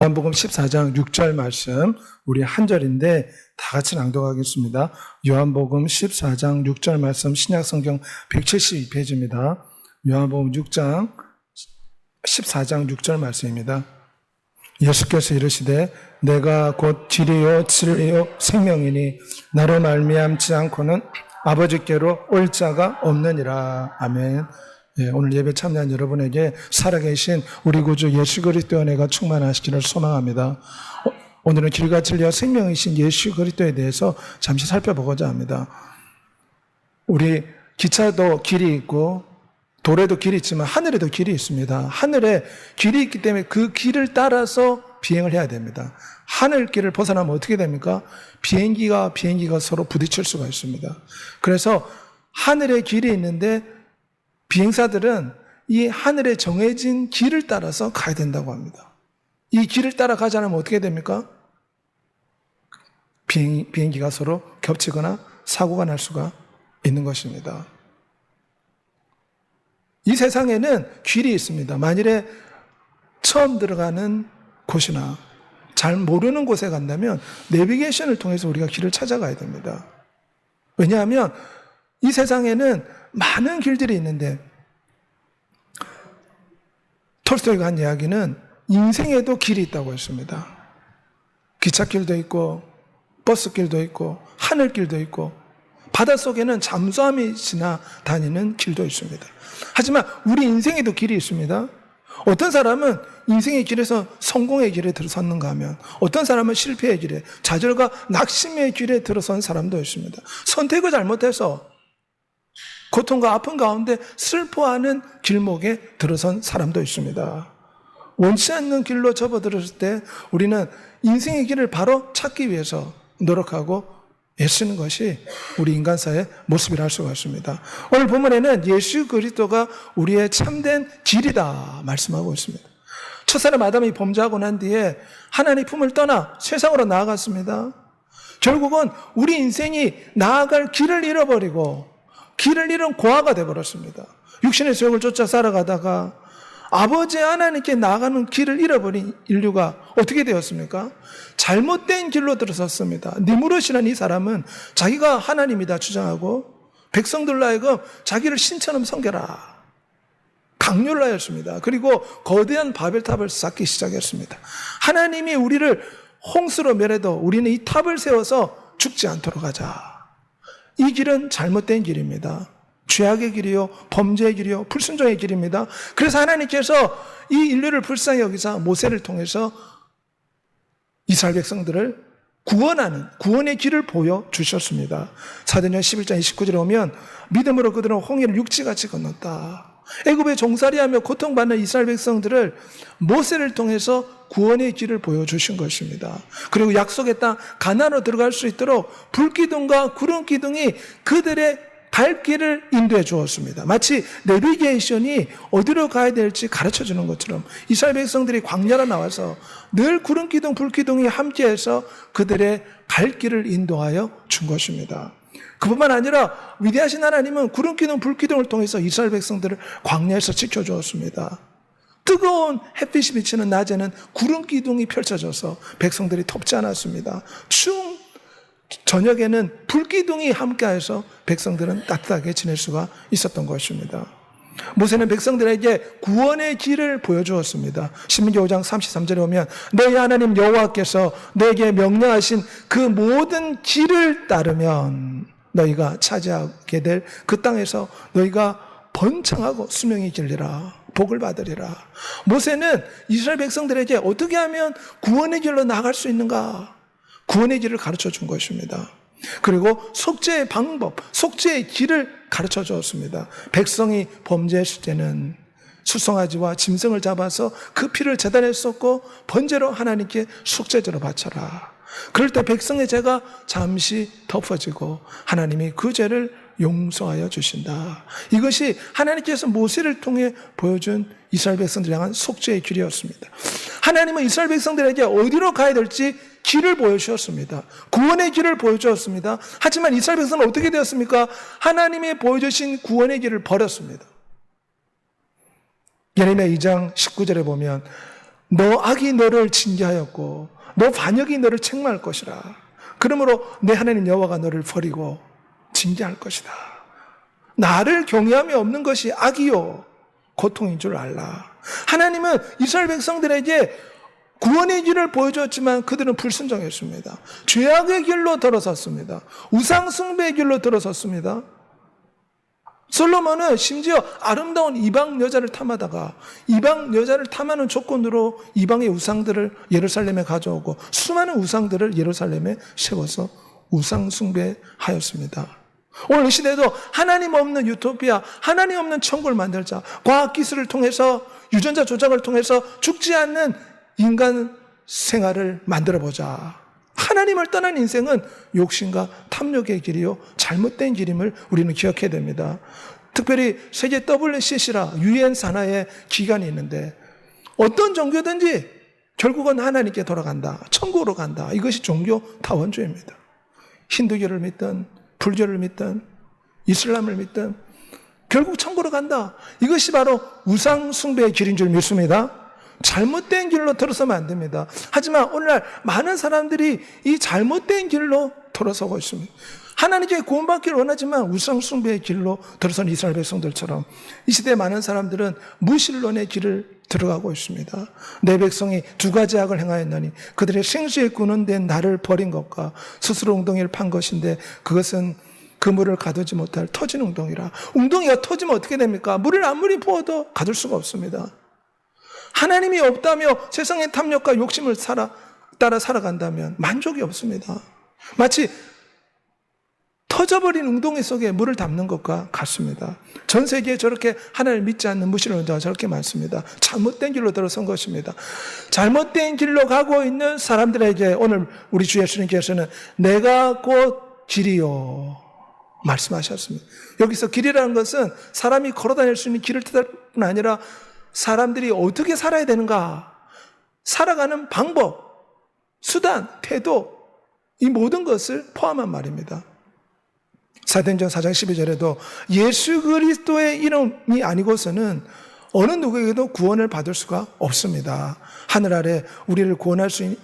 요한복음 14장 6절 말씀, 우리 한 절인데 다 같이 낭독하겠습니다. 요한복음 14장 6절 말씀, 신약성경 172페이지입니다. 요한복음 14장 6절 말씀입니다. 예수께서 이르시되 내가 곧 길이요 진리요 생명이니 나로 말미암지 않고는 아버지께로 올 자가 없느니라. 아멘. 오늘 예배 참여한 여러분에게 살아계신 우리 구주 예수 그리스도의 은혜가 충만하시기를 소망합니다. 오늘은 길과 진리와 생명이신 예수 그리스도에 대해서 잠시 살펴보고자 합니다. 우리 기차도 길이 있고 돌에도 길이 있지만 하늘에도 길이 있습니다. 하늘에 길이 있기 때문에 그 길을 따라서 비행을 해야 됩니다. 하늘길을 벗어나면 어떻게 됩니까? 비행기가 서로 부딪힐 수가 있습니다. 그래서 하늘에 길이 있는데 비행사들은 이 하늘에 정해진 길을 따라서 가야 된다고 합니다. 이 길을 따라 가지 않으면 어떻게 됩니까? 비행기가 서로 겹치거나 사고가 날 수가 있는 것입니다. 이 세상에는 길이 있습니다. 만일에 처음 들어가는 곳이나 잘 모르는 곳에 간다면 내비게이션을 통해서 우리가 길을 찾아가야 됩니다. 왜냐하면 이 세상에는 많은 길들이 있는데 톨스토이가 한 이야기는 인생에도 길이 있다고 했습니다. 기찻길도 있고 버스길도 있고 하늘길도 있고 바닷속에는 잠수함이 지나다니는 길도 있습니다. 하지만 우리 인생에도 길이 있습니다. 어떤 사람은 인생의 길에서 성공의 길에 들어섰는가 하면 어떤 사람은 실패의 길에, 좌절과 낙심의 길에 들어선 사람도 있습니다. 선택을 잘못해서 고통과 아픔 가운데 슬퍼하는 길목에 들어선 사람도 있습니다. 원치 않는 길로 접어들었을 때 우리는 인생의 길을 바로 찾기 위해서 노력하고 애쓰는 것이 우리 인간사의 모습이라 할 수가 있습니다. 오늘 본문에는 예수 그리스도가 우리의 참된 길이다 말씀하고 있습니다. 첫사람 아담이 범죄하고 난 뒤에 하나님의 품을 떠나 세상으로 나아갔습니다. 결국은 우리 인생이 나아갈 길을 잃어버리고 길을 잃은 고아가 되어버렸습니다. 육신의 소욕을 쫓아 살아가다가 아버지 하나님께 나아가는 길을 잃어버린 인류가 어떻게 되었습니까? 잘못된 길로 들어섰습니다. 니무롯이라는 이 사람은 자기가 하나님이다 주장하고 백성들로 하여금 자기를 신처럼 섬겨라 강요를 하였습니다. 그리고 거대한 바벨탑을 쌓기 시작했습니다. 하나님이 우리를 홍수로 멸해도 우리는 이 탑을 세워서 죽지 않도록 하자. 이 길은 잘못된 길입니다. 죄악의 길이요, 범죄의 길이요, 불순종의 길입니다. 그래서 하나님께서 이 인류를 불쌍히 여기사 모세를 통해서 이스라엘 백성들을 구원하는 구원의 길을 보여주셨습니다. 사도행전 11장 29절에 오면 믿음으로 그들은 홍해를 육지같이 건넜다. 애굽에 종살이하며 고통받는 이스라엘 백성들을 모세를 통해서 구원의 길을 보여주신 것입니다. 그리고 약속의 땅 가나안으로 들어갈 수 있도록 불기둥과 구름기둥이 그들의 갈 길을 인도해 주었습니다. 마치 내비게이션이 어디로 가야 될지 가르쳐 주는 것처럼 이스라엘 백성들이 광야로 나와서 늘 구름기둥, 불기둥이 함께해서 그들의 갈 길을 인도하여 준 것입니다. 그뿐만 아니라 위대하신 하나님은 구름기둥, 불기둥을 통해서 이스라엘 백성들을 광야에서 지켜주었습니다. 뜨거운 햇빛이 비치는 낮에는 구름기둥이 펼쳐져서 백성들이 덥지 않았습니다. 추운 저녁에는 불기둥이 함께해서 백성들은 따뜻하게 지낼 수가 있었던 것입니다. 모세는 백성들에게 구원의 길을 보여주었습니다. 신명기 5장 33절에 오면 너희 하나님 여호와께서 너에게 명령하신 그 모든 길을 따르면 너희가 차지하게 될 그 땅에서 너희가 번창하고 수명이 길리라 복을 받으리라. 모세는 이스라엘 백성들에게 어떻게 하면 구원의 길로 나갈 수 있는가, 구원의 길을 가르쳐 준 것입니다. 그리고 속죄의 방법, 속죄의 길을 가르쳐 주었습니다. 백성이 범죄했을 때는 수송아지와 짐승을 잡아서 그 피를 제단에 쏟고 번제로 하나님께 속죄제로 바쳐라. 그럴 때 백성의 죄가 잠시 덮어지고 하나님이 그 죄를 용서하여 주신다. 이것이 하나님께서 모세를 통해 보여준 이스라엘 백성들 향한 속죄의 길이었습니다. 하나님은 이스라엘 백성들에게 어디로 가야 될지 길을 보여주셨습니다. 구원의 길을 보여주었습니다. 하지만 이스라엘 백성은 어떻게 되었습니까? 하나님이 보여주신 구원의 길을 버렸습니다. 예레미야 2장 19절에 보면 너 악이 너를 징계하였고 너 반역이 너를 책망할 것이라. 그러므로 내 하나님 여호와가 너를 버리고 징계할 것이다. 나를 경외함이 없는 것이 악이요 고통인 줄 알라. 하나님은 이스라엘 백성들에게 구원의 길을 보여줬지만 그들은 불순종했습니다. 죄악의 길로 들어섰습니다. 우상 숭배의 길로 들어섰습니다. 솔로몬은 심지어 아름다운 이방 여자를 탐하다가 이방 여자를 탐하는 조건으로 이방의 우상들을 예루살렘에 가져오고 수많은 우상들을 예루살렘에 세워서 우상 숭배하였습니다. 오늘 이 시대에도 하나님 없는 유토피아, 하나님 없는 천국을 만들자. 과학기술을 통해서 유전자 조작을 통해서 죽지 않는 인간 생활을 만들어보자. 하나님을 떠난 인생은 욕심과 탐욕의 길이요 잘못된 길임을 우리는 기억해야 됩니다. 특별히 세계 WCC라 유엔 산하의 기관이 있는데 어떤 종교든지 결국은 하나님께 돌아간다. 천국으로 간다. 이것이 종교 다원주의입니다. 힌두교를 믿든 불교를 믿든 이슬람을 믿든 결국 천국으로 간다. 이것이 바로 우상 숭배의 길인 줄 믿습니다. 잘못된 길로 들어서면 안 됩니다. 하지만 오늘날 많은 사람들이 이 잘못된 길로 들어서고 있습니다. 하나님께 구원받기를 원하지만 우상 숭배의 길로 들어선 이스라엘 백성들처럼 이 시대의 많은 사람들은 무신론의 길을 들어가고 있습니다. 내 백성이 두 가지 악을 행하였나니 그들의 생수의 근원 된 나를 버린 것과 스스로 웅덩이를 판 것인데 그것은 그물을 가두지 못할 터진 웅덩이라. 웅덩이가 터지면 어떻게 됩니까? 물을 아무리 부어도 가둘 수가 없습니다. 하나님이 없다며 세상의 탐욕과 욕심을 따라 살아간다면 만족이 없습니다. 마치 터져버린 웅덩이 속에 물을 담는 것과 같습니다. 전 세계에 저렇게 하나님을 믿지 않는 무신론자가 저렇게 많습니다. 잘못된 길로 들어선 것입니다. 잘못된 길로 가고 있는 사람들에게 오늘 우리 주 예수님께서는 내가 곧 길이요 말씀하셨습니다. 여기서 길이라는 것은 사람이 걸어다닐 수 있는 길을 뜻할 뿐 아니라 사람들이 어떻게 살아야 되는가, 살아가는 방법, 수단, 태도, 이 모든 것을 포함한 말입니다. 사도행전 4장 12절에도 예수 그리스도의 이름이 아니고서는 어느 누구에게도 구원을 받을 수가 없습니다. 하늘 아래 우리를 구원할 수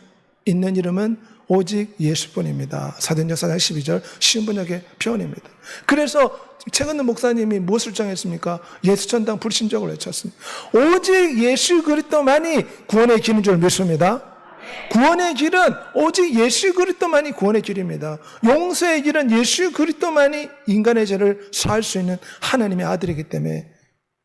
있는 이름은 오직 예수뿐입니다. 사도행전 4장 12절 쉬운 번역의 표현입니다. 그래서 최근의 목사님이 무엇을 정했습니까? 예수천당 불신적을 외쳤습니다. 오직 예수 그리스도만이 구원의 길인 줄 믿습니다. 구원의 길은 오직 예수 그리스도만이 구원의 길입니다. 용서의 길은 예수 그리스도만이 인간의 죄를 사할 수 있는 하나님의 아들이기 때문에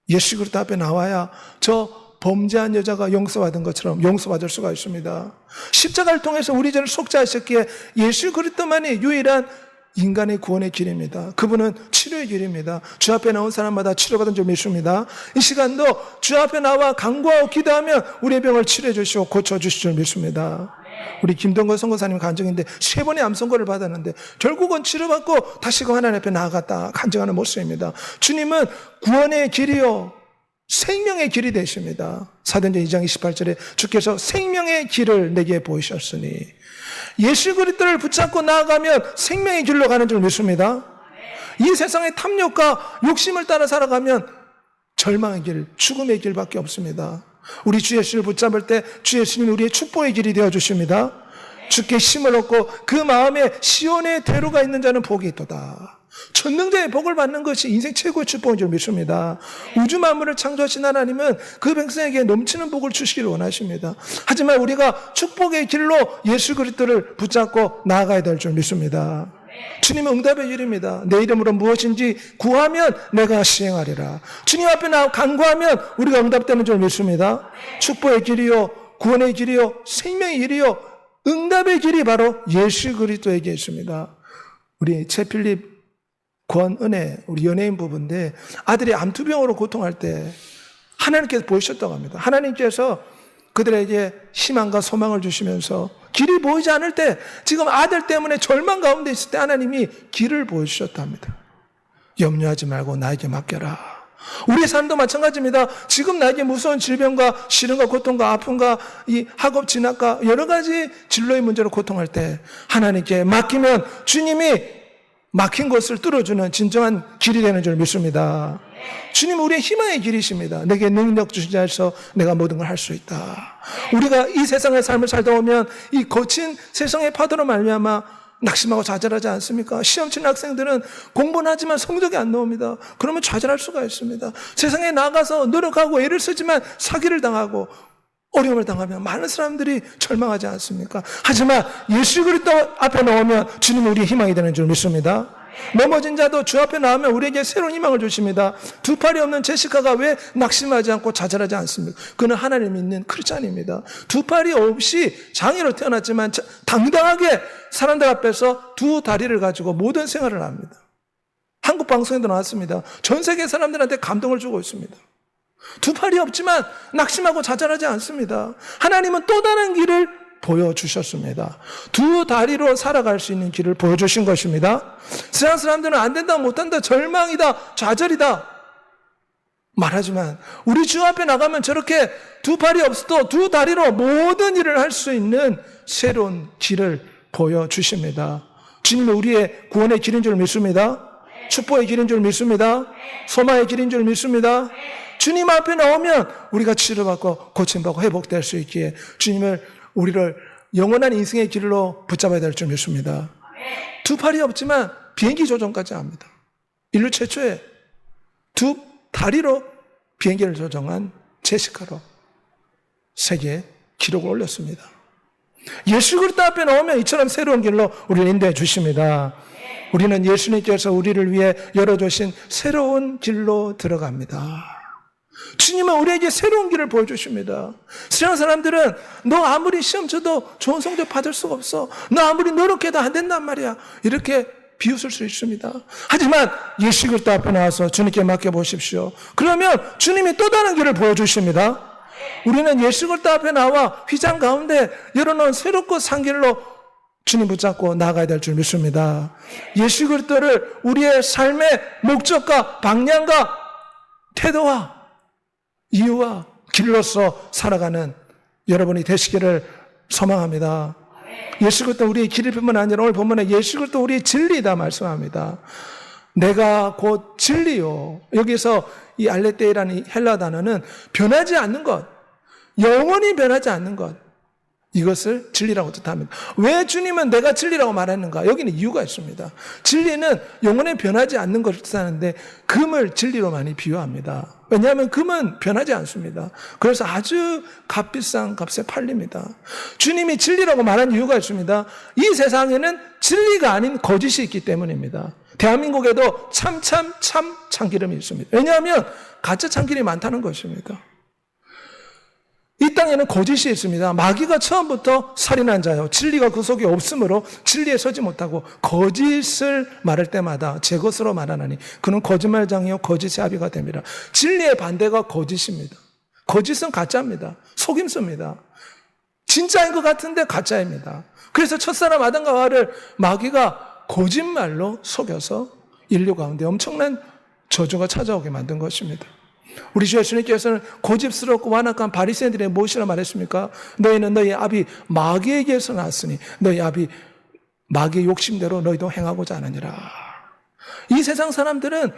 예수 그리스도 앞에 나와야 저 범죄한 여자가 용서받은 것처럼 용서받을 수가 있습니다. 십자가를 통해서 우리 죄를 속죄하셨기에 예수 그리스도만이 유일한 인간의 구원의 길입니다. 그분은 치료의 길입니다. 주 앞에 나온 사람마다 치료받은 줄 믿습니다. 이 시간도 주 앞에 나와 간구하고 기도하면 우리의 병을 치료해 주시고 고쳐주실 줄 믿습니다. 우리 김동건 선교사님 간증인데 3번의 암 선고를 받았는데 결국은 치료받고 다시금 하나님 앞에 나아갔다 간증하는 모습입니다. 주님은 구원의 길이요 생명의 길이 되십니다. 사도행전 2장 28절에 주께서 생명의 길을 내게 보이셨으니 예수 그리스도를 붙잡고 나아가면 생명의 길로 가는 줄 믿습니다. 이 세상의 탐욕과 욕심을 따라 살아가면 절망의 길, 죽음의 길밖에 없습니다. 우리 주 예수를 붙잡을 때 주 예수님이 우리의 축복의 길이 되어주십니다. 주께 힘을 얻고 그 마음에 시온의 대로가 있는 자는 복이 있도다. 전능자의 복을 받는 것이 인생 최고의 축복인 줄 믿습니다. 우주 만물을 창조하신 하나님은 그 백성에게 넘치는 복을 주시기를 원하십니다. 하지만 우리가 축복의 길로 예수 그리스도를 붙잡고 나아가야 될 줄 믿습니다. 주님은 응답의 길입니다. 내 이름으로 무엇인지 구하면 내가 시행하리라. 주님 앞에 나와 간구하면 우리가 응답되는 줄 믿습니다. 축복의 길이요 구원의 길이요 생명의 길이요 응답의 길이 바로 예수 그리스도에게 있습니다. 우리 최필립 권은혜 우리 연예인 부부인데 아들이 암투병으로 고통할 때 하나님께서 보이셨다고 합니다. 하나님께서 그들에게 희망과 소망을 주시면서 길이 보이지 않을 때 지금 아들 때문에 절망 가운데 있을 때 하나님이 길을 보여주셨답니다. 염려하지 말고 나에게 맡겨라. 우리의 삶도 마찬가지입니다. 지금 나에게 무서운 질병과 시련과 고통과 아픔과 이 학업 진학과 여러 가지 진로의 문제로 고통할 때 하나님께 맡기면 주님이 막힌 것을 뚫어주는 진정한 길이 되는 줄 믿습니다. 주님은 우리의 희망의 길이십니다. 내게 능력 주신 자에서 내가 모든 걸 할 수 있다. 우리가 이 세상의 삶을 살다 보면 이 거친 세상의 파도로 말미암아 낙심하고 좌절하지 않습니까? 시험 치는 학생들은 공부는 하지만 성적이 안 나옵니다. 그러면 좌절할 수가 있습니다. 세상에 나가서 노력하고 애를 쓰지만 사기를 당하고 어려움을 당하면 많은 사람들이 절망하지 않습니까? 하지만 예수 그리스도 앞에 나오면 주님은 우리의 희망이 되는 줄 믿습니다. 넘어진 자도 주 앞에 나오면 우리에게 새로운 희망을 주십니다. 두 팔이 없는 제시카가 왜 낙심하지 않고 좌절하지 않습니까? 그는 하나님 믿는 크리스찬입니다. 두 팔이 없이 장애로 태어났지만 당당하게 사람들 앞에서 두 다리를 가지고 모든 생활을 합니다. 한국 방송에도 나왔습니다. 전 세계 사람들한테 감동을 주고 있습니다. 두 팔이 없지만 낙심하고 좌절하지 않습니다. 하나님은 또 다른 길을 보여주셨습니다. 두 다리로 살아갈 수 있는 길을 보여주신 것입니다. 세상 사람들은 안 된다, 못한다, 절망이다, 좌절이다 말하지만 우리 주 앞에 나가면 저렇게 두 팔이 없어도 두 다리로 모든 일을 할 수 있는 새로운 길을 보여주십니다. 주님은 우리의 구원의 길인 줄 믿습니다. 축복의 길인 줄 믿습니다. 소망의 길인 줄 믿습니다. 주님 앞에 나오면 우리가 치료받고 고침받고 회복될 수 있기에 주님을 우리를 영원한 인생의 길로 붙잡아야 될 줄 믿습니다. 두 팔이 없지만 비행기 조종까지 합니다. 인류 최초의 두 다리로 비행기를 조종한 제시카로 세계에 기록을 올렸습니다. 예수 그리스도 앞에 나오면 이처럼 새로운 길로 우리를 인도해 주십니다. 우리는 예수님께서 우리를 위해 열어주신 새로운 길로 들어갑니다. 주님은 우리에게 새로운 길을 보여주십니다. 세상 사람들은 너 아무리 시험 쳐도 좋은 성적 받을 수가 없어. 너 아무리 노력해도 안 된단 말이야. 이렇게 비웃을 수 있습니다. 하지만 예수 그리스도 앞에 나와서 주님께 맡겨보십시오. 그러면 주님이 또 다른 길을 보여주십니다. 우리는 예수 그리스도 앞에 나와 휘장 가운데 열어놓은 새롭고 산 길로 주님 붙잡고 나아가야 될 줄 믿습니다. 예수 그리스도를 우리의 삶의 목적과 방향과 태도와 이유와 길로서 살아가는 여러분이 되시기를 소망합니다. 예수 그리스도 우리의 길일 뿐만 아니라 오늘 본문에 예수 그리스도 우리의 진리이다 말씀합니다. 내가 곧 진리요. 여기서 이 알레테이라는 헬라 단어는 변하지 않는 것, 영원히 변하지 않는 것, 이것을 진리라고 뜻합니다. 왜 주님은 내가 진리라고 말했는가? 여기는 이유가 있습니다. 진리는 영원히 변하지 않는 것을 뜻하는데 금을 진리로 많이 비유합니다. 왜냐하면 금은 변하지 않습니다. 그래서 아주 값비싼 값에 팔립니다. 주님이 진리라고 말한 이유가 있습니다. 이 세상에는 진리가 아닌 거짓이 있기 때문입니다. 대한민국에도 참 참기름이 있습니다. 왜냐하면 가짜 참기름이 많다는 것입니다. 이 땅에는 거짓이 있습니다. 마귀가 처음부터 살인한 자요. 진리가 그 속에 없으므로 진리에 서지 못하고 거짓을 말할 때마다 제 것으로 말하나니 그는 거짓말장이요 거짓의 아비가 됩니다. 진리의 반대가 거짓입니다. 거짓은 가짜입니다. 속임수입니다. 진짜인 것 같은데 가짜입니다. 그래서 첫사람 아담과 하와를 마귀가 거짓말로 속여서 인류 가운데 엄청난 저주가 찾아오게 만든 것입니다. 우리 주 예수님께서는 고집스럽고 완악한 바리새인들의 무엇이라 말했습니까? 너희는 너희 아비 마귀에게서 났으니 너희 아비 마귀의 욕심대로 너희도 행하고자 하느니라. 이 세상 사람들은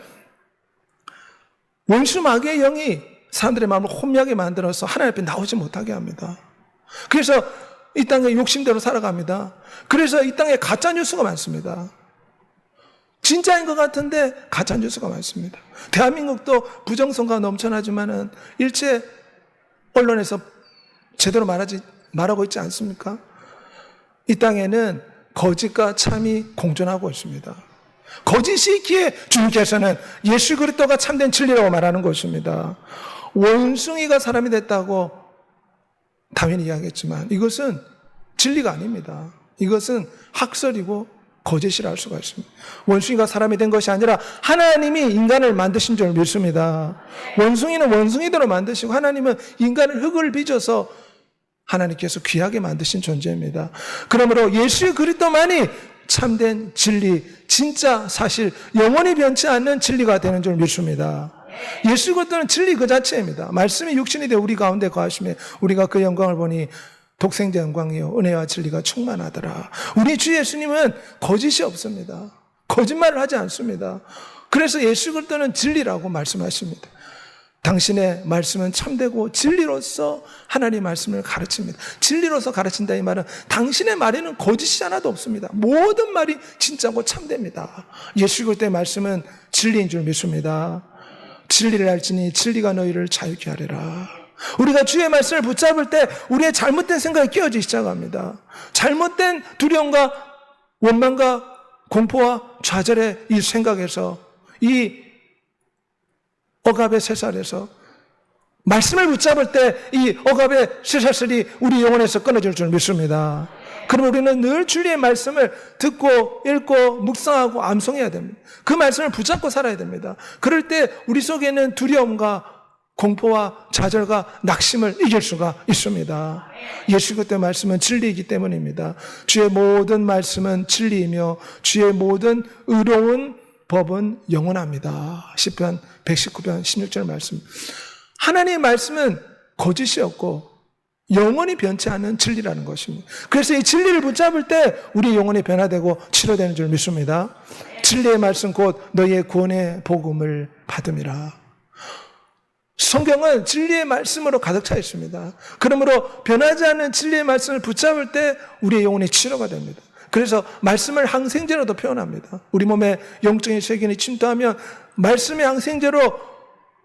원수 마귀의 영이 사람들의 마음을 혼미하게 만들어서 하나님 앞에 나오지 못하게 합니다. 그래서 이 땅에 욕심대로 살아갑니다. 그래서 이 땅에 가짜 뉴스가 많습니다. 진짜인 것 같은데 가짜 뉴스가 많습니다. 대한민국도 부정선거가 넘쳐나지만은 일체 언론에서 제대로 말하고 있지 않습니까? 이 땅에는 거짓과 참이 공존하고 있습니다. 거짓이 있기에 주님께서는 예수 그리스도가 참된 진리라고 말하는 것입니다. 원숭이가 사람이 됐다고 당연히 이야기했지만 이것은 진리가 아닙니다. 이것은 학설이고 거짓이라 할 수가 있습니다. 원숭이가 사람이 된 것이 아니라 하나님이 인간을 만드신 줄 믿습니다. 원숭이는 원숭이대로 만드시고 하나님은 인간을 흙을 빚어서 하나님께서 귀하게 만드신 존재입니다. 그러므로 예수 그리스도만이 참된 진리, 진짜 사실, 영원히 변치 않는 진리가 되는 줄 믿습니다. 예수 그리스도는 진리 그 자체입니다. 말씀이 육신이 되어 우리 가운데 거하시며 우리가 그 영광을 보니 독생자 영광이요 은혜와 진리가 충만하더라. 우리 주 예수님은 거짓이 없습니다. 거짓말을 하지 않습니다. 그래서 예수 그리스도는 진리라고 말씀하십니다. 당신의 말씀은 참되고 진리로서 하나님의 말씀을 가르칩니다. 진리로서 가르친다 이 말은 당신의 말에는 거짓이 하나도 없습니다. 모든 말이 진짜고 참됩니다. 예수 그리스도의 말씀은 진리인 줄 믿습니다. 진리를 알지니 진리가 너희를 자유케 하리라. 우리가 주의 말씀을 붙잡을 때 우리의 잘못된 생각이 깨어지기 시작합니다. 잘못된 두려움과 원망과 공포와 좌절의 이 생각에서, 이 억압의 쇠살에서 말씀을 붙잡을 때 이 억압의 쇠살이 우리 영혼에서 끊어질 줄 믿습니다. 그럼 우리는 늘 주의 말씀을 듣고 읽고 묵상하고 암송해야 됩니다. 그 말씀을 붙잡고 살아야 됩니다. 그럴 때 우리 속에는 두려움과 공포와 좌절과 낙심을 이길 수가 있습니다. 예수 그리스도의 말씀은 진리이기 때문입니다. 주의 모든 말씀은 진리이며 주의 모든 의로운 법은 영원합니다. 시편 119편 16절 말씀. 하나님의 말씀은 거짓이 없고 영원히 변치 않는 진리라는 것입니다. 그래서 이 진리를 붙잡을 때 우리 영혼이 변화되고 치료되는 줄 믿습니다. 진리의 말씀 곧 너희의 구원의 복음을 받음이라. 성경은 진리의 말씀으로 가득 차 있습니다. 그러므로 변하지 않는 진리의 말씀을 붙잡을 때 우리의 영혼이 치료가 됩니다. 그래서 말씀을 항생제로도 표현합니다. 우리 몸에 영적인 세균이 침투하면 말씀의 항생제로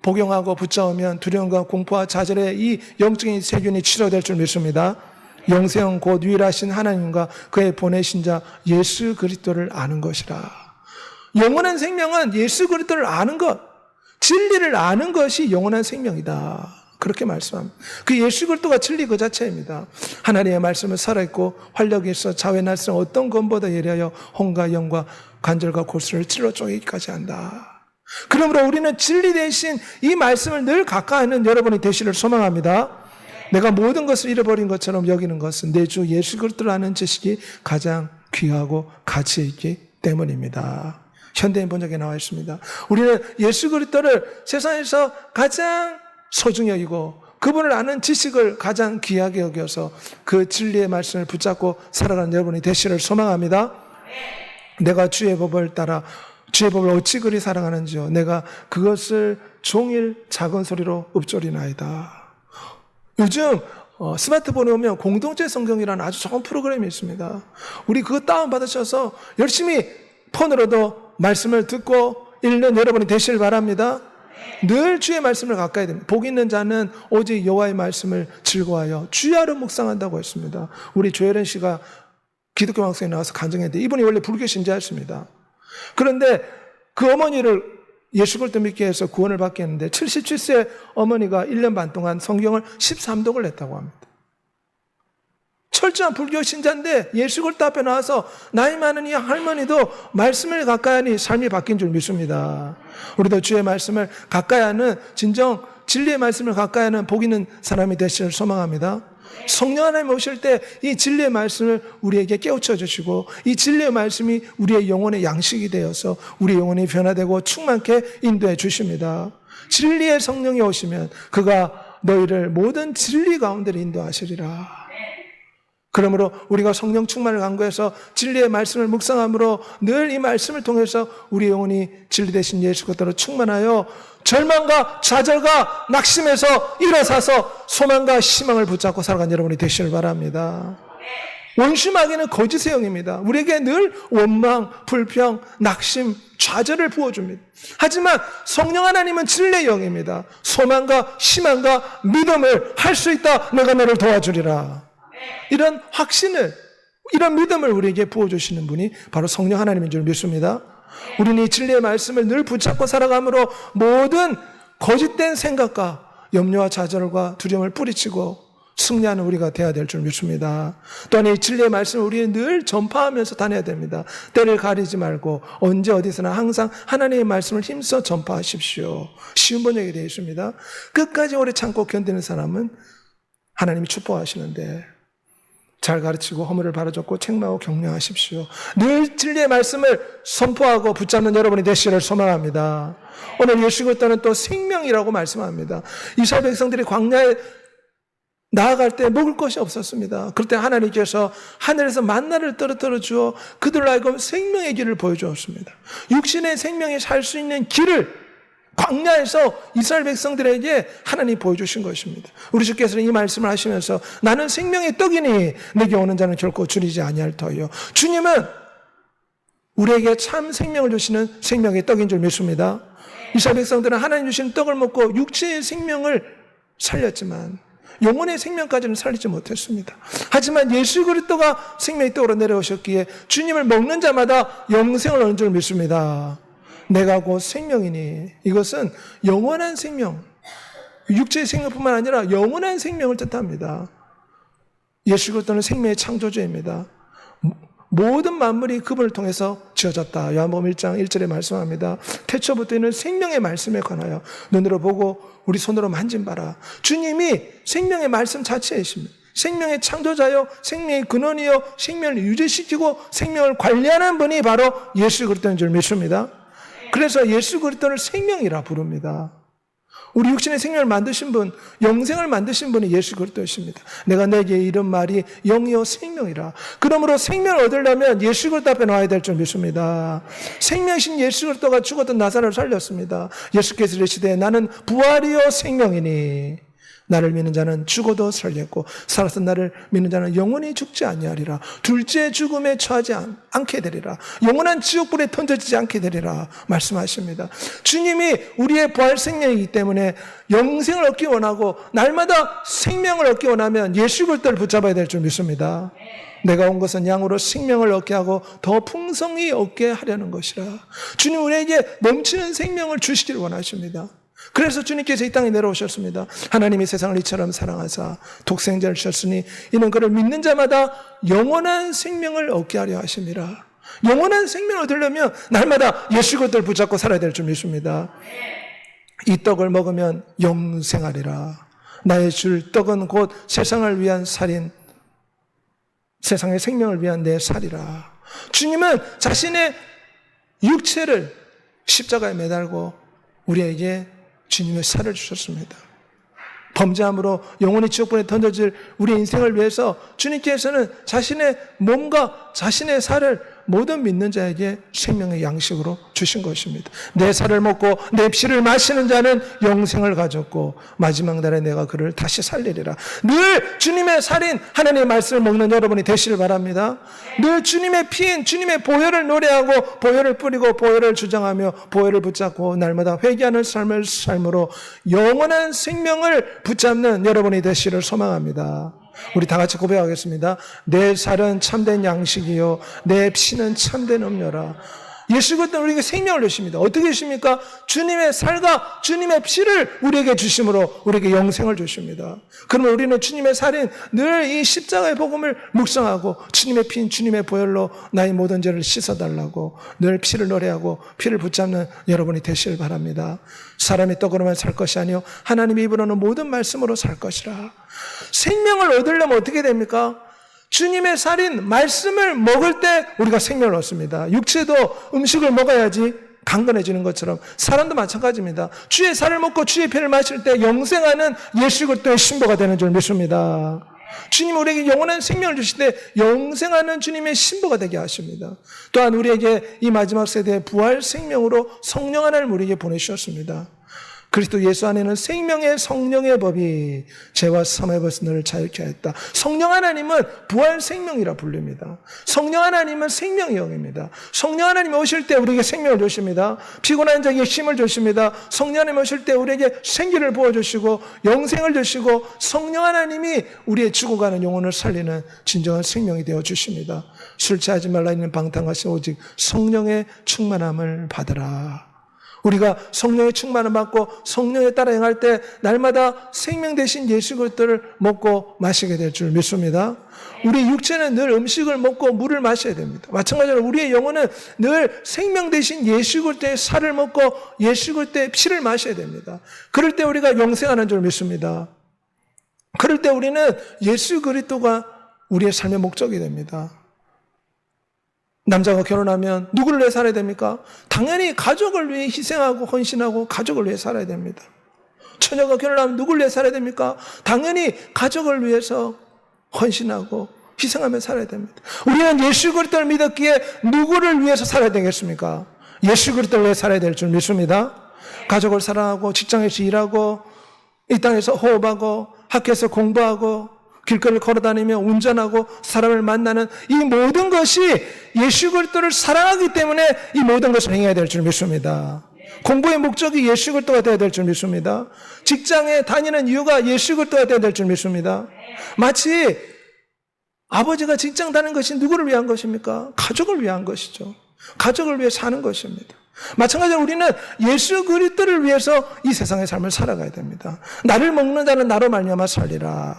복용하고 붙잡으면 두려움과 공포와 좌절의 이 영적인 세균이 치료될 줄 믿습니다. 영생 곧 유일하신 하나님과 그의 보내신 자 예수 그리스도를 아는 것이라. 영원한 생명은 예수 그리스도를 아는 것, 진리를 아는 것이 영원한 생명이다. 그렇게 말씀합니다. 그 예수 그리스도가 진리 그 자체입니다. 하나님의 말씀은 살아있고 활력이 있어 자외 날선 어떤 검보다 예리하여 혼과 영과 관절과 골수를 찔러 쪼개기까지 한다. 그러므로 우리는 진리 대신 이 말씀을 늘 가까이하는 여러분이 되시를 소망합니다. 내가 모든 것을 잃어버린 것처럼 여기는 것은 내 주 예수 그리스도를 아는 지식이 가장 귀하고 가치 있기 때문입니다. 현대인 번역에 나와 있습니다. 우리는 예수 그리스도를 세상에서 가장 소중히 여기고 그분을 아는 지식을 가장 귀하게 여겨서 그 진리의 말씀을 붙잡고 살아가는 여러분이 되시를 소망합니다. 내가 주의 법을 따라 주의 법을 어찌 그리 사랑하는지요. 내가 그것을 종일 작은 소리로 읊조리나이다. 요즘 스마트폰에 오면 공동체 성경이라는 아주 좋은 프로그램이 있습니다. 우리 그거 다운받으셔서 열심히 폰으로도 말씀을 듣고 읽는 여러분이 되시길 바랍니다. 늘 주의 말씀을 가까이 됩니다. 복 있는 자는 오직 여호와의 말씀을 즐거워하여 주야로 묵상한다고 했습니다. 우리 조혜련 씨가 기독교 방송에 나와서 간증했는데 이분이 원래 불교 신자였습니다. 그런데 그 어머니를 예수 그리스도 믿게 해서 구원을 받게 했는데 77세 어머니가 1년 반 동안 성경을 13독을 했다고 합니다. 철저한 불교 신자인데 예수 그리스도 앞에 나와서 나이 많은 이 할머니도 말씀을 가까이 하니 삶이 바뀐 줄 믿습니다. 우리도 주의 말씀을 가까이 하는 진정 진리의 말씀을 가까이 하는 복 있는 사람이 되시길 소망합니다. 성령 하나님 오실 때 이 진리의 말씀을 우리에게 깨우쳐 주시고 이 진리의 말씀이 우리의 영혼의 양식이 되어서 우리의 영혼이 변화되고 충만케 인도해 주십니다. 진리의 성령이 오시면 그가 너희를 모든 진리 가운데로 인도하시리라. 그러므로 우리가 성령 충만을 간구해서 진리의 말씀을 묵상함으로 늘 이 말씀을 통해서 우리 영혼이 진리 되신 예수 그리스도로 충만하여 절망과 좌절과 낙심에서 일어서서 소망과 희망을 붙잡고 살아간 여러분이 되시길 바랍니다. 원수 마귀는 거짓의 영입니다. 우리에게 늘 원망, 불평, 낙심, 좌절을 부어줍니다. 하지만 성령 하나님은 진리의 영입니다. 소망과 희망과 믿음을 할 수 있다. 내가 너를 도와주리라. 이런 확신을, 이런 믿음을 우리에게 부어주시는 분이 바로 성령 하나님인 줄 믿습니다. 우리는 이 진리의 말씀을 늘 붙잡고 살아감으로 모든 거짓된 생각과 염려와 좌절과 두려움을 뿌리치고 승리하는 우리가 되어야 될 줄 믿습니다. 또한 이 진리의 말씀을 우리는 늘 전파하면서 다녀야 됩니다. 때를 가리지 말고 언제 어디서나 항상 하나님의 말씀을 힘써 전파하십시오. 쉬운 번역이 되어 있습니다. 끝까지 오래 참고 견디는 사람은 하나님이 축복하시는데 잘 가르치고 허물을 바로잡고 책망하고 격려하십시오. 늘 진리의 말씀을 선포하고 붙잡는 여러분이 되시기를 소망합니다. 오늘 예수 그리스도는 또 생명이라고 말씀합니다. 이스라엘 백성들이 광야에 나아갈 때 먹을 것이 없었습니다. 그럴 때 하나님께서 하늘에서 만나를 떨어뜨려 주어 그들로 하여금 생명의 길을 보여주었습니다. 육신의 생명이 살 수 있는 길을 광야에서 이스라엘 백성들에게 하나님이 보여주신 것입니다. 우리 주께서는 이 말씀을 하시면서 나는 생명의 떡이니 내게 오는 자는 결코 줄이지 아니할 터요. 주님은 우리에게 참 생명을 주시는 생명의 떡인 줄 믿습니다. 이스라엘 백성들은 하나님 주신 떡을 먹고 육체의 생명을 살렸지만 영혼의 생명까지는 살리지 못했습니다. 하지만 예수 그리스도가 생명의 떡으로 내려오셨기에 주님을 먹는 자마다 영생을 얻는 줄 믿습니다. 내가 곧 생명이니 이것은 영원한 생명, 육체의 생명뿐만 아니라 영원한 생명을 뜻합니다. 예수 그리스도는 생명의 창조주입니다. 모든 만물이 그분을 통해서 지어졌다. 요한복음 1장 1절에 말씀합니다. 태초부터 있는 생명의 말씀에 관하여 눈으로 보고 우리 손으로 만진 바라. 주님이 생명의 말씀 자체이십니다. 생명의 창조자요, 생명의 근원이요, 생명을 유지시키고 생명을 관리하는 분이 바로 예수 그리스도인 줄 믿습니다. 그래서 예수 그리스도를 생명이라 부릅니다. 우리 육신의 생명을 만드신 분, 영생을 만드신 분이 예수 그리스도이십니다. 내가 내게 이른 말이 영이요 생명이라. 그러므로 생명을 얻으려면 예수 그리스도 앞에 나와야 될 줄 믿습니다. 생명이신 예수 그리스도가 죽었던 나사로를 살렸습니다. 예수께서 이르시되 나는 부활이요 생명이니 나를 믿는 자는 죽어도 살겠고 살아서 나를 믿는 자는 영원히 죽지 아니하리라. 둘째 죽음에 처하지 않게 되리라. 영원한 지옥불에 던져지지 않게 되리라 말씀하십니다. 주님이 우리의 부활 생명이기 때문에 영생을 얻기 원하고 날마다 생명을 얻기 원하면 예수 그리스도를 붙잡아야 될 줄 믿습니다. 내가 온 것은 양으로 생명을 얻게 하고 더 풍성히 얻게 하려는 것이라. 주님 우리에게 넘치는 생명을 주시기를 원하십니다. 그래서 주님께서 이 땅에 내려오셨습니다. 하나님이 세상을 이처럼 사랑하사 독생자를 주셨으니 이는 그를 믿는 자마다 영원한 생명을 얻게 하려 하심이라. 영원한 생명을 얻으려면 날마다 예수 그리스도를 붙잡고 살아야 될 줄 믿습니다. 이 떡을 먹으면 영생하리라. 나의 줄 떡은 곧 세상을 위한 살인, 세상의 생명을 위한 내 살이라. 주님은 자신의 육체를 십자가에 매달고 우리에게 주님의 살을 주셨습니다. 범죄함으로 영원히 지옥불에 던져질 우리의 인생을 위해서 주님께서는 자신의 몸과 자신의 살을 모든 믿는 자에게 생명의 양식으로 주신 것입니다. 내 살을 먹고 내 피를 마시는 자는 영생을 가졌고 마지막 날에 내가 그를 다시 살리리라. 늘 주님의 살인 하나님의 말씀을 먹는 여러분이 되시길 바랍니다. 늘 주님의 피인 주님의 보혈을 노래하고 보혈을 뿌리고 보혈을 주장하며 보혈을 붙잡고 날마다 회개하는 삶을 삶으로 영원한 생명을 붙잡는 여러분이 되시기를 소망합니다. 우리 다 같이 고백하겠습니다. 내 살은 참된 양식이요 내 피는 참된 음료라. 예수 그리스도는 우리에게 생명을 주십니다. 어떻게 주십니까? 주님의 살과 주님의 피를 우리에게 주심으로 우리에게 영생을 주십니다. 그러면 우리는 주님의 살인 늘 이 십자가의 복음을 묵상하고 주님의 피인 주님의 보혈로 나의 모든 죄를 씻어달라고 늘 피를 노래하고 피를 붙잡는 여러분이 되시길 바랍니다. 사람이 떡으로만 살 것이 아니요 하나님의 입으로는 모든 말씀으로 살 것이라. 생명을 얻으려면 어떻게 됩니까? 주님의 살인 말씀을 먹을 때 우리가 생명을 얻습니다. 육체도 음식을 먹어야지 강건해지는 것처럼 사람도 마찬가지입니다. 주의 살을 먹고 주의 피를 마실 때 영생하는 예수 그리스도의 신부가 되는 줄 믿습니다. 주님 우리에게 영원한 생명을 주시되 영생하는 주님의 신부가 되게 하십니다. 또한 우리에게 이 마지막 세대의 부활 생명으로 성령 하나를 우리에게 보내주셨습니다. 그리스도 예수 안에는 생명의 성령의 법이 죄와 사망의 법에서 너를 자유케 하였다. 성령 하나님은 부활 생명이라 불립니다. 성령 하나님은 생명의 영입니다. 성령 하나님이 오실 때 우리에게 생명을 주십니다. 피곤한 자에게 힘을 주십니다. 성령 하나님 오실 때 우리에게 생기를 부어주시고 영생을 주시고 성령 하나님이 우리의 죽어가는 영혼을 살리는 진정한 생명이 되어 주십니다. 술 취하지 말라 있는 방탕하시 오직 성령의 충만함을 받으라. 우리가 성령의 충만을 받고 성령에 따라 행할 때 날마다 생명 대신 예수 그리스도를 먹고 마시게 될 줄 믿습니다. 우리 육체는 늘 음식을 먹고 물을 마셔야 됩니다. 마찬가지로 우리의 영혼은 늘 생명 대신 예수 그리스도의 살을 먹고 예수 그리스도의 피를 마셔야 됩니다. 그럴 때 우리가 영생하는 줄 믿습니다. 그럴 때 우리는 예수 그리스도가 우리의 삶의 목적이 됩니다. 남자가 결혼하면 누구를 위해 살아야 됩니까? 당연히 가족을 위해 희생하고 헌신하고 가족을 위해 살아야 됩니다. 처녀가 결혼하면 누굴 위해 살아야 됩니까? 당연히 가족을 위해서 헌신하고 희생하며 살아야 됩니다. 우리는 예수 그리스도를 믿었기에 누구를 위해서 살아야 되겠습니까? 예수 그리스도를 위해 살아야 될 줄 믿습니다. 가족을 사랑하고 직장에서 일하고 이 땅에서 호흡하고 학교에서 공부하고 길거리를 걸어다니며 운전하고 사람을 만나는 이 모든 것이 예수 그리스도를 사랑하기 때문에 이 모든 것을 행해야 될 줄 믿습니다. 공부의 목적이 예수 그리스도가 되어야 될 줄 믿습니다. 직장에 다니는 이유가 예수 그리스도가 되어야 될 줄 믿습니다. 마치 아버지가 직장 다니는 것이 누구를 위한 것입니까? 가족을 위한 것이죠. 가족을 위해 사는 것입니다. 마찬가지로 우리는 예수 그리스도를 위해서 이 세상의 삶을 살아가야 됩니다. 나를 먹는 자는 나로 말미암아 살리라.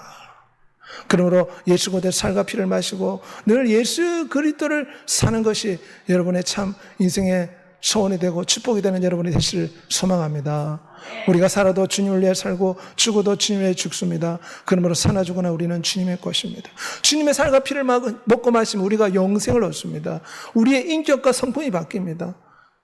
그러므로 예수 그리스도의 살과 피를 마시고 늘 예수 그리스도를 사는 것이 여러분의 참 인생의 소원이 되고 축복이 되는 여러분이 되시를 소망합니다. 우리가 살아도 주님을 위해 살고 죽어도 주님을 위해 죽습니다. 그러므로 사나 죽으나 우리는 주님의 것입니다. 주님의 살과 피를 먹고 마시면 우리가 영생을 얻습니다. 우리의 인격과 성품이 바뀝니다.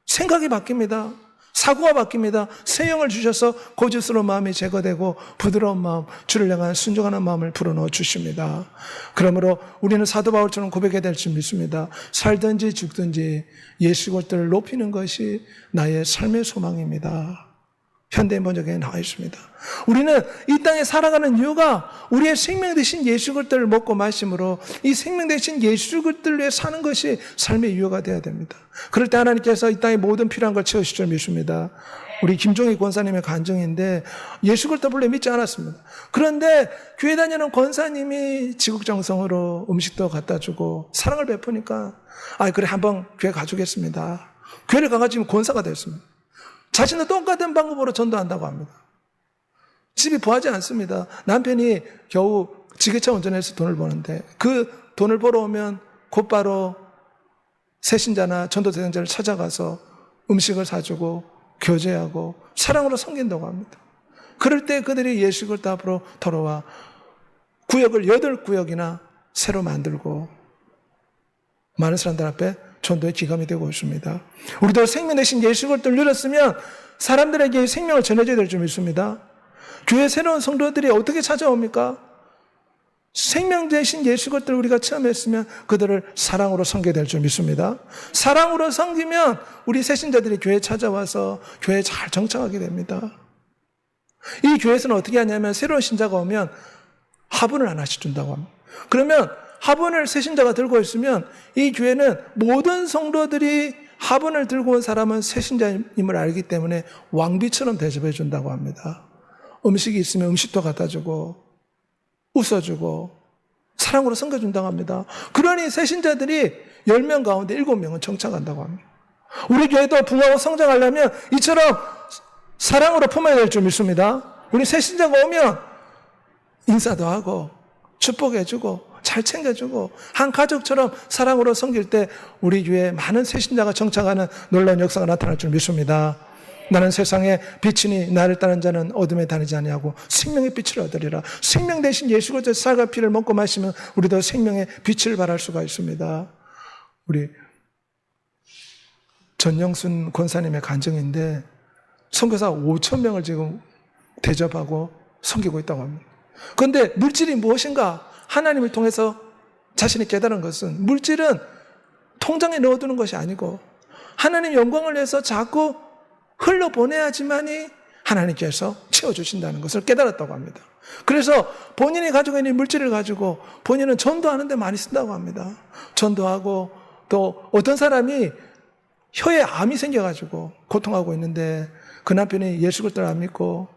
생각이 바뀝니다. 사고가 바뀝니다. 새 영을 주셔서 고집스러운 마음이 제거되고 부드러운 마음, 주를 향한 순종하는 마음을 불어넣어 주십니다. 그러므로 우리는 사도 바울처럼 고백해야 될 줄 믿습니다. 살든지 죽든지 예수 그리스도를 높이는 것이 나의 삶의 소망입니다. 현대인 번역에 나와 있습니다. 우리는 이 땅에 살아가는 이유가 우리의 생명 되신 예수 그리스도를 먹고 마심으로 이 생명 되신 예수 그리스도를 위해 사는 것이 삶의 이유가 되어야 됩니다. 그럴 때 하나님께서 이 땅에 모든 필요한 걸 채우실 줄 믿습니다. 우리 김종희 권사님의 간증인데 예수 그리스도 본래 믿지 않았습니다. 그런데 교회 다니는 권사님이 지극정성으로 음식도 갖다 주고 사랑을 베푸니까 그래 한번 교회 가주겠습니다. 교회를 가가지고 권사가 됐습니다. 자신도 똑같은 방법으로 전도한다고 합니다. 집이 부하지 않습니다. 남편이 겨우 지게차 운전해서 돈을 버는데 그 돈을 벌어 오면 곧바로 새신자나 전도 대상자를 찾아가서 음식을 사주고 교제하고 사랑으로 섬긴다고 합니다. 그럴 때 그들이 예수 그리스도 앞으로 돌아와 구역을 8구역이나 새로 만들고 많은 사람들 앞에 전도의 기감이 되고 있습니다. 우리도 생명 되신 예수 그리스도를 누렸으면 사람들에게 생명을 전해줘야 될 줄 믿습니다. 교회 새로운 성도들이 어떻게 찾아옵니까? 생명 되신 예수 그리스도를 우리가 체험했으면 그들을 사랑으로 섬겨야 될 줄 믿습니다. 사랑으로 섬기면 우리 새신자들이 교회에 찾아와서 교회에 잘 정착하게 됩니다. 이 교회에서는 어떻게 하냐면 새로운 신자가 오면 화분을 하나씩 준다고 합니다. 그러면 화분을 새신자가 들고 있으면 이 교회는 모든 성도들이 화분을 들고 온 사람은 새신자임을 알기 때문에 왕비처럼 대접해 준다고 합니다. 음식이 있으면 음식도 갖다 주고 웃어주고 사랑으로 섬겨준다고 합니다. 그러니 새신자들이 10명 가운데 7명은 정착한다고 합니다. 우리 교회도 부흥하고 성장하려면 이처럼 사랑으로 품어야 될 줄 믿습니다. 우리 새신자가 오면 인사도 하고 축복해주고 잘 챙겨주고 한 가족처럼 사랑으로 섬길 때 우리 교회에 많은 새신자가 정착하는 놀라운 역사가 나타날 줄 믿습니다. 나는 세상에 빛이니 나를 따르는 자는 어둠에 다니지 아니하고 생명의 빛을 얻으리라. 생명 대신 예수 그리스도의 살과 피를 먹고 마시면 우리도 생명의 빛을 발할 수가 있습니다. 우리 전영순 권사님의 간증인데 선교사 5,000명을 지금 대접하고 섬기고 있다고 합니다. 그런데 물질이 무엇인가? 하나님을 통해서 자신이 깨달은 것은 물질은 통장에 넣어두는 것이 아니고 하나님 영광을 위해서 자꾸 흘러보내야지만이 하나님께서 채워주신다는 것을 깨달았다고 합니다. 그래서 본인이 가지고 있는 물질을 가지고 본인은 전도하는 데 많이 쓴다고 합니다. 전도하고 또 어떤 사람이 혀에 암이 생겨가지고 고통하고 있는데 그 남편이 예수 그리스도를 안 믿고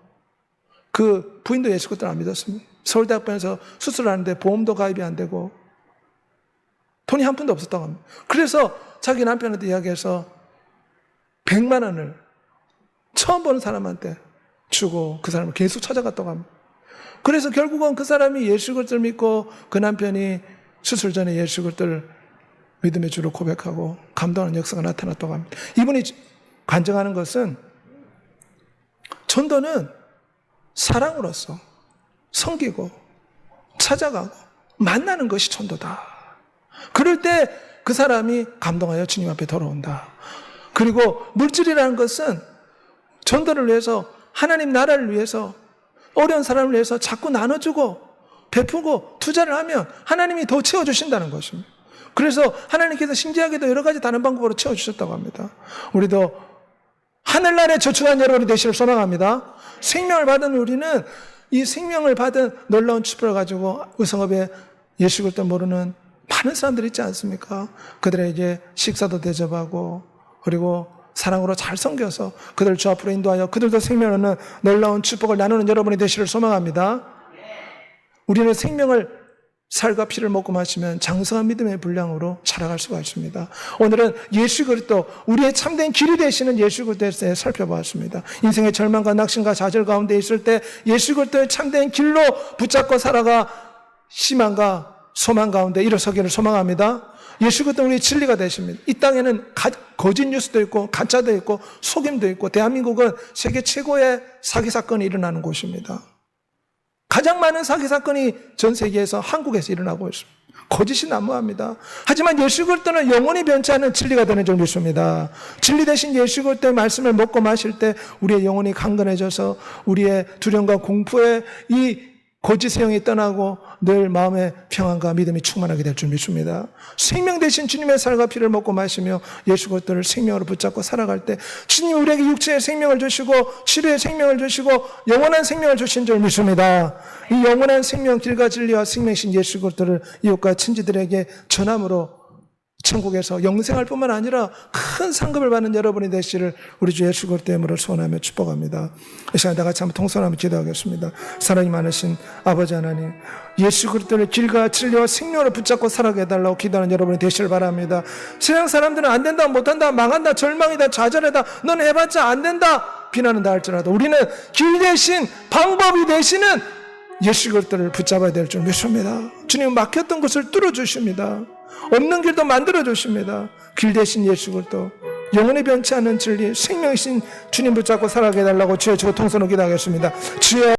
그 부인도 예수 그리스도를 안 믿었습니다. 서울대학병원에서 수술하는데 보험도 가입이 안 되고 돈이 한 푼도 없었다고 합니다. 그래서 자기 남편한테 이야기해서 100만 원을 처음 보는 사람한테 주고 그 사람을 계속 찾아갔다고 합니다. 그래서 결국은 그 사람이 예수 그리스도를 믿고 그 남편이 수술 전에 예수 그리스도를 믿음의 주로 고백하고 감동하는 역사가 나타났다고 합니다. 이분이 간증하는 것은 전도는 사랑으로서 섬기고 찾아가고 만나는 것이 전도다. 그럴 때 그 사람이 감동하여 주님 앞에 돌아온다. 그리고 물질이라는 것은 전도를 위해서 하나님 나라를 위해서, 어려운 사람을 위해서 자꾸 나눠주고 베푸고 투자를 하면 하나님이 더 채워주신다는 것입니다. 그래서 하나님께서 신기하게도 여러 가지 다른 방법으로 채워주셨다고 합니다. 우리도 하늘나라에 저축한 여러분이 되시길 소망합니다. 생명을 받은 우리는 이 생명을 받은 놀라운 축복을 가지고 의성업에 예수 그리스도 모르는 많은 사람들이 있지 않습니까? 그들에게 식사도 대접하고 그리고 사랑으로 잘 섬겨서 그들 주 앞으로 인도하여 그들도 생명을 얻는 놀라운 축복을 나누는 여러분이 되시길 소망합니다. 우리는 생명을 살과 피를 먹고 마시면 장성한 믿음의 분량으로 자라갈 수가 있습니다. 오늘은 예수 그리스도, 우리의 참된 길이 되시는 예수 그리스도에 대해 살펴보았습니다. 인생의 절망과 낙심과 좌절 가운데 있을 때 예수 그리스도의 참된 길로 붙잡고 살아가 희망과 소망 가운데 일어서기를 소망합니다. 예수 그리스도 우리의 진리가 되십니다. 이 땅에는 거짓 뉴스도 있고 가짜도 있고 속임도 있고 대한민국은 세계 최고의 사기 사건이 일어나는 곳입니다. 가장 많은 사기 사건이 전 세계에서 한국에서 일어나고 있습니다. 거짓이 난무합니다. 하지만 예수 그리스도는 영원히 변치 않는 진리가 되는 줄 믿습니다. 진리 대신 예수 그리스도의 말씀을 먹고 마실 때 우리의 영혼이 강건해져서 우리의 두려움과 공포에 이 거짓의 영이 떠나고 늘 마음의 평안과 믿음이 충만하게 될 줄 믿습니다. 생명 대신 주님의 살과 피를 먹고 마시며 예수 그리스도를 생명으로 붙잡고 살아갈 때 주님 우리에게 육체의 생명을 주시고 치료의 생명을 주시고 영원한 생명을 주신 줄 믿습니다. 이 영원한 생명 길과 진리와 생명이신 예수 그리스도를 이웃과 친지들에게 전함으로 천국에서 영생할 뿐만 아니라 큰 상급을 받는 여러분이 되시를 우리 주 예수 그리스도의 이름으로 소원하며 축복합니다. 이 시간 다 같이 한번 통성하며 기도하겠습니다. 사랑이 많으신 아버지 하나님, 예수 그리스도의 길과 진리와 생명을 붙잡고 살아가게 해달라고 기도하는 여러분이 되시를 바랍니다. 세상 사람들은 안 된다, 못한다, 망한다, 절망이다, 좌절이다, 넌 해봤자 안 된다 비난한다 할지라도 우리는 길 대신 방법이 되시는 예수 그리스도를 붙잡아야 될 줄 믿습니다. 주님 막혔던 것을 뚫어주십니다. 없는 길도 만들어주십니다. 길 대신 예수 그리스도, 영원히 변치 않는 진리, 생명이신 주님 붙잡고 살아가게 해달라고 주여 통성으로 기도하겠습니다. 주여